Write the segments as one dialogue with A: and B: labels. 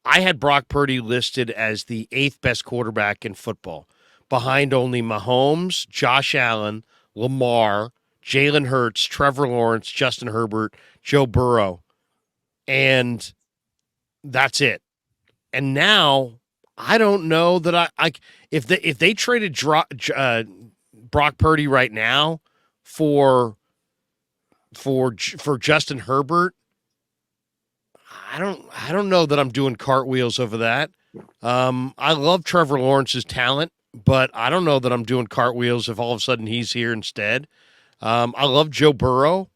A: I had Brock Purdy listed as the 8th best quarterback in football, behind only Mahomes, Josh Allen, Lamar, Jalen Hurts, Trevor Lawrence, Justin Herbert, Joe Burrow, and that's it. And now I don't know that I if they traded Brock Purdy right now for Justin Herbert, I don't know that I'm doing cartwheels over that. I love Trevor Lawrence's talent, but I don't know that I'm doing cartwheels if all of a sudden he's here instead. I love Joe Burrow,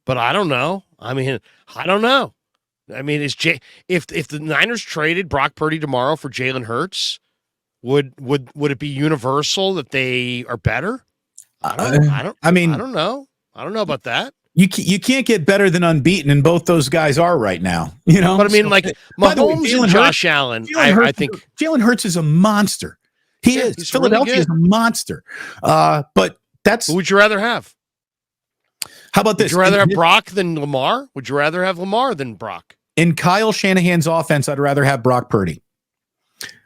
A: but I don't know. I mean, I don't know. I mean, if the Niners traded Brock Purdy tomorrow for Jalen Hurts, would it be universal that they are better?
B: I mean,
A: I don't know. I don't know about that.
B: You can't get better than unbeaten, and both those guys are right now. You know,
A: but I mean, like Mahomes and Josh Allen. I think
B: Jalen Hurts is a monster. He is. Philadelphia is a monster. But
A: who would you rather have?
B: How about this?
A: Would you rather have Brock than Lamar? Would you rather have Lamar than Brock?
B: In Kyle Shanahan's offense, I'd rather have Brock Purdy.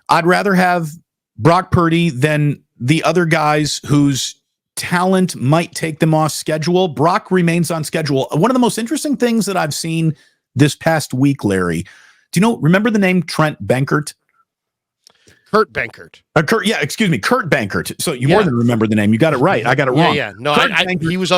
B: I'd rather have Brock Purdy than the other guys whose talent might take them off schedule. Brock remains on schedule. One of the most interesting things that I've seen this past week, Larry, remember the name Trent Benkert?
A: Kurt Benkert.
B: Kurt Benkert. So you more than remember the name. You got it right. I got it wrong.
A: Yeah. No, he was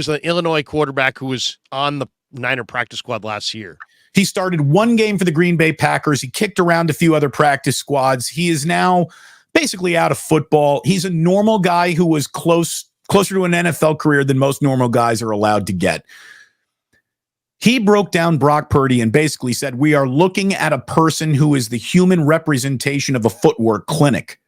A: an Illinois quarterback who was on the Niner practice squad last year.
B: He started one game for the Green Bay Packers. He kicked around a few other practice squads. He is now basically out of football. He's a normal guy who was closer to an NFL career than most normal guys are allowed to get. He broke down Brock Purdy and basically said, we are looking at a person who is the human representation of a footwork clinic.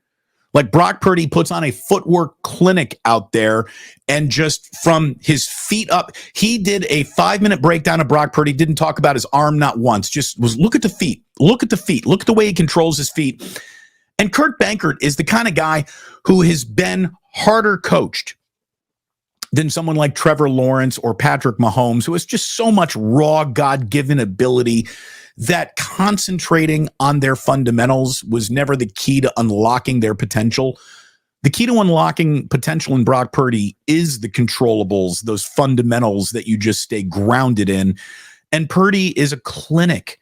B: Like Brock Purdy puts on a footwork clinic out there, and just from his feet up, he did a 5-minute breakdown of Brock Purdy, didn't talk about his arm not once, just was look at the feet, look at the way he controls his feet. And Kurt Benkert is the kind of guy who has been harder coached than someone like Trevor Lawrence or Patrick Mahomes, who has just so much raw God-given ability that concentrating on their fundamentals was never the key to unlocking their potential. The key to unlocking potential in Brock Purdy is the controllables, those fundamentals that you just stay grounded in. And Purdy is a clinic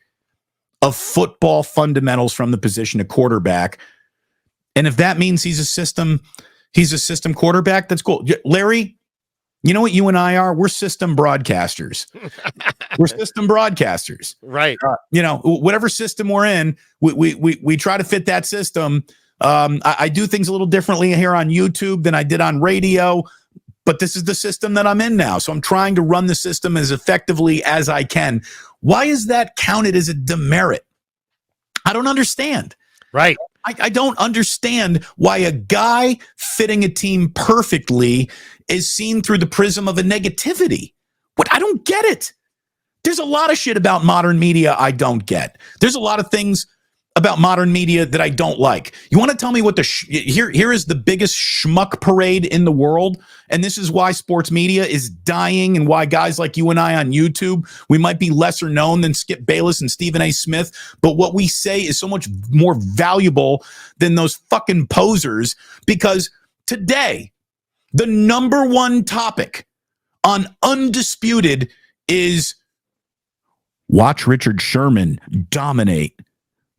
B: of football fundamentals from the position of quarterback. And if that means he's a system quarterback, that's cool. Larry, you know what you and I are? We're system broadcasters. We're system broadcasters.
A: Right.
B: Whatever system we're in, we try to fit that system. I do things a little differently here on YouTube than I did on radio, but this is the system that I'm in now. So I'm trying to run the system as effectively as I can. Why is that counted as a demerit? I don't understand.
A: Right.
B: I don't understand why a guy fitting a team perfectly is seen through the prism of a negativity. I don't get it. There's a lot of shit about modern media I don't get. There's a lot of things about modern media that I don't like. You want to tell me what here is the biggest schmuck parade in the world, and this is why sports media is dying and why guys like you and I on YouTube, we might be lesser known than Skip Bayless and Stephen A. Smith, but what we say is so much more valuable than those fucking posers, because today, the number one topic on Undisputed is watch Richard Sherman dominate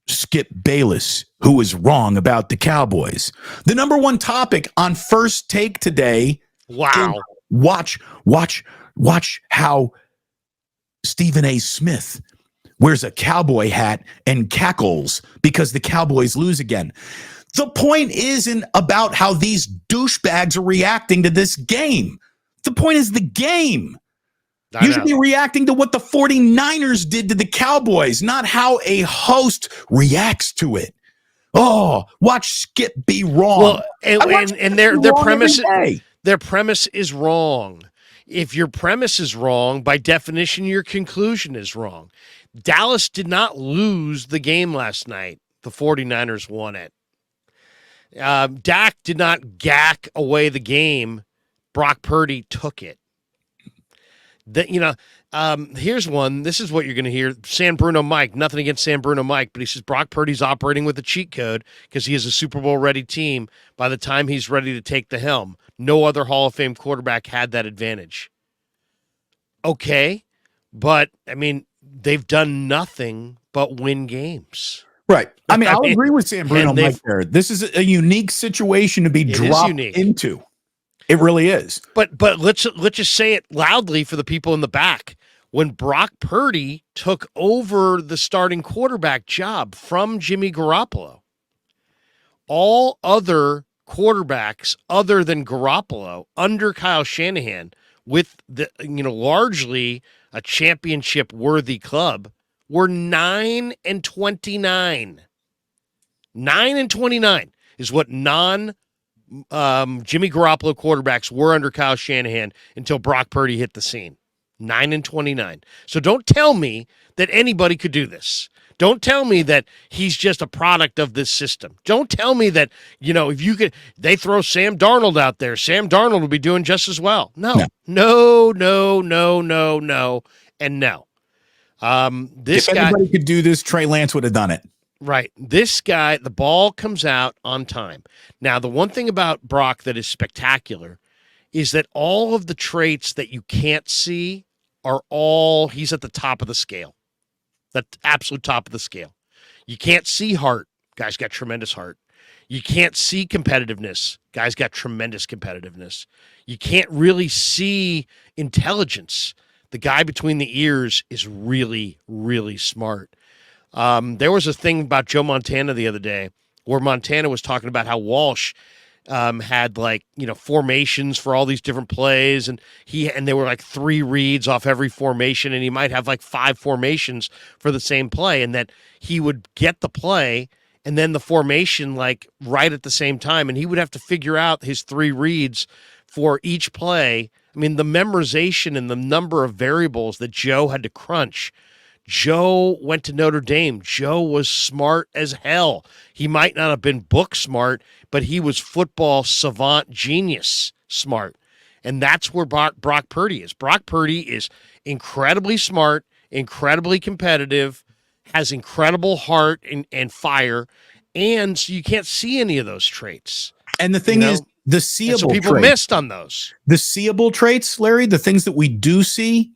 B: Skip Bayless, who was wrong about the Cowboys. The number one topic on First Take today.
A: Wow.
B: Watch how Stephen A. Smith wears a cowboy hat and cackles because the Cowboys lose again. The point isn't about how these douchebags are reacting to this game. The point is the game. You should be reacting to what the 49ers did to the Cowboys, not how a host reacts to it. Oh, watch Skip be wrong.
A: Well, and their premise is wrong. If your premise is wrong, by definition, your conclusion is wrong. Dallas did not lose the game last night. The 49ers won it. Dak did not gack away the game. Brock Purdy took it. Here's one. This is what you're going to hear. San Bruno Mike, nothing against San Bruno Mike, but he says Brock Purdy's operating with a cheat code because he has a Super Bowl ready team by the time he's ready to take the helm. No other Hall of Fame quarterback had that advantage. Okay, but I mean, they've done nothing but win games.
B: Right. I mean, I'll agree with San Bruno Mike there. This is a unique situation to be dropped into. It really is.
A: But let's just say it loudly for the people in the back. When Brock Purdy took over the starting quarterback job from Jimmy Garoppolo, all other quarterbacks other than Garoppolo under Kyle Shanahan, with the largely a championship worthy club, were 9-29. 9-29 is what Jimmy Garoppolo quarterbacks were under Kyle Shanahan until Brock Purdy hit the scene. 9-29. So don't tell me that anybody could do this. Don't tell me that he's just a product of this system. Don't tell me that, if they throw Sam Darnold out there, Sam Darnold will be doing just as well. No. And no. If
B: anybody could do this, Trey Lance would have done it.
A: Right. This guy, the ball comes out on time. Now, the one thing about Brock that is spectacular is that all of the traits that you can't see he's at the top of the scale. The absolute top of the scale. You can't see heart. Guy's got tremendous heart. You can't see competitiveness. Guy's got tremendous competitiveness. You can't really see intelligence. The guy between the ears is really, really smart. There was a thing about Joe Montana the other day where Montana was talking about how Walsh had formations for all these different plays, and there were 3 reads off every formation, and he might have 5 formations for the same play, and that he would get the play and then the formation right at the same time, and he would have to figure out his 3 reads for each play. I mean, the memorization and the number of variables that Joe had to crunch. Joe went to Notre Dame. Joe was smart as hell. He might not have been book smart, but he was football savant genius smart. And that's where Brock Purdy is. Brock Purdy is incredibly smart, incredibly competitive, has incredible heart and fire, and so you can't see any of those traits.
B: And the thing is, the seeable
A: so people missed on those.
B: The seeable traits, Larry, the things that we do see,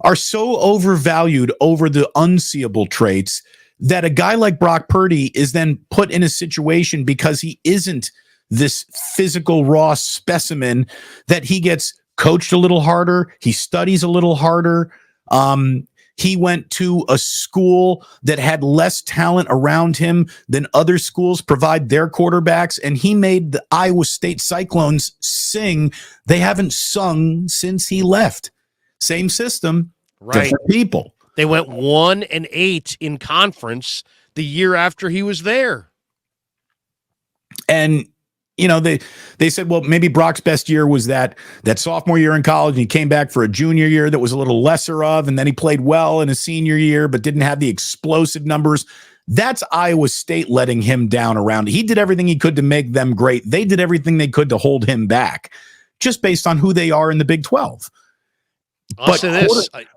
B: are so overvalued over the unseeable traits that a guy like Brock Purdy is then put in a situation because he isn't this physical raw specimen that he gets coached a little harder. He studies a little harder. He went to a school that had less talent around him than other schools provide their quarterbacks. And he made the Iowa State Cyclones sing. They haven't sung since he left. Same system,
A: right?
B: Different people.
A: They went 1-8 in conference the year after he was there.
B: And, they said, well, maybe Brock's best year was that sophomore year in college, and he came back for a junior year that was a little lesser of, and then he played well in his senior year, but didn't have the explosive numbers. That's Iowa State letting him down around. He did everything he could to make them great. They did everything they could to hold him back, just based on who they are in the Big 12. But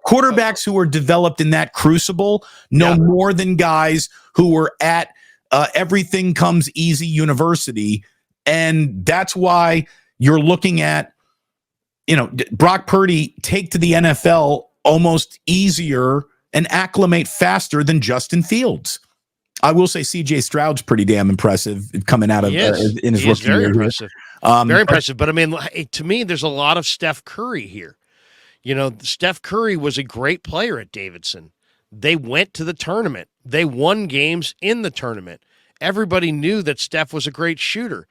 B: quarterbacks who are developed in that crucible know more than guys who were at Everything Comes Easy University. And that's why you're looking at, Brock Purdy take to the NFL almost easier and acclimate faster than Justin Fields. I will say CJ Stroud's pretty damn impressive coming out of in his rookie year.
A: Very impressive. Very impressive. But I mean, to me, there's a lot of Steph Curry here. Steph Curry was a great player at Davidson. They went to the tournament. They won games in the tournament. Everybody knew that Steph was a great shooter,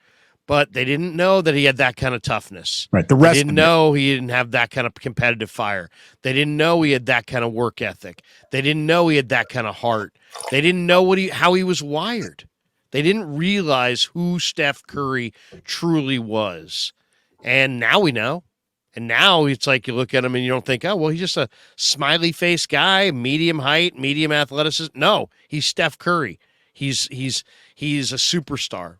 A: but they didn't know that he had that kind of toughness.
B: Right.
A: They didn't know he didn't have that kind of competitive fire. They didn't know he had that kind of work ethic. They didn't know he had that kind of heart. They didn't know how he was wired. They didn't realize who Steph Curry truly was. And now we know. And now it's like you look at him and you don't think, oh, well, he's just a smiley face guy, medium height, medium athleticism. No, he's Steph Curry. He's a superstar.